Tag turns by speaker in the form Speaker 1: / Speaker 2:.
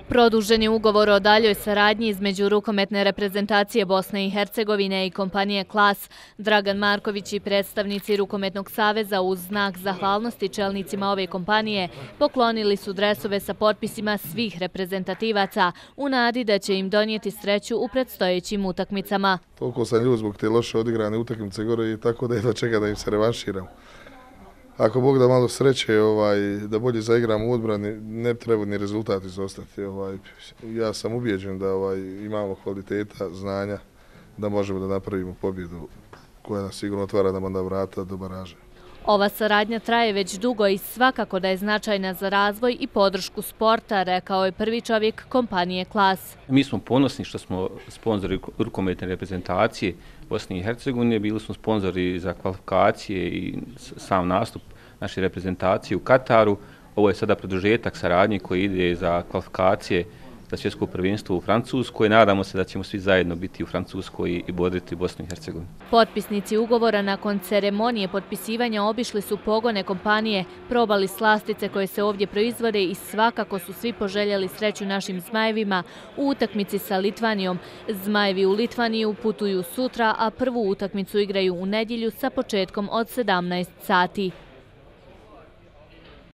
Speaker 1: Produžen je ugovor o daljoj saradnji između rukometne reprezentacije Bosne i Hercegovine i kompanije Klas. Dragan Marković i predstavnici Rukometnog saveza uz znak zahvalnosti čelnicima ove kompanije poklonili su dresove sa potpisima svih reprezentativaca u nadi da će im donijeti sreću u predstojećim utakmicama.
Speaker 2: Toliko sam ljud zbog te loše odigrane utakmice gore i tako da jedva čeka da im se revanširam. Ako Bog da malo sreće, da bolje zaigramo u odbrani, ne treba ni rezultat izostati. Ja sam ubijeđen da imamo kvaliteta, znanja, da možemo da napravimo pobjedu koja nas sigurno otvara nam onda vrata do baraže.
Speaker 1: Ova saradnja traje već dugo i svakako da je značajna za razvoj i podršku sporta, rekao je prvi čovjek kompanije Klas.
Speaker 3: Mi smo ponosni što smo sponzori rukometne reprezentacije Bosne i Hercegovine, bili smo sponzori za kvalifikacije i sam nastup naše reprezentacije u Kataru. Ovo je sada produžetak saradnje koji ide za kvalifikacije za svjetsko prvenstvo u Francuskoj. Nadamo se da ćemo svi zajedno biti u Francuskoj i bodriti Bosnu i Hercegovinu.
Speaker 1: Potpisnici ugovora nakon ceremonije potpisivanja obišli su pogone kompanije, probali slastice koje se ovdje proizvode i svakako su svi poželjeli sreću našim zmajevima u utakmici sa Litvanijom. Zmajevi u Litvaniju putuju sutra, a prvu utakmicu igraju u nedjelju sa početkom od 17 sati.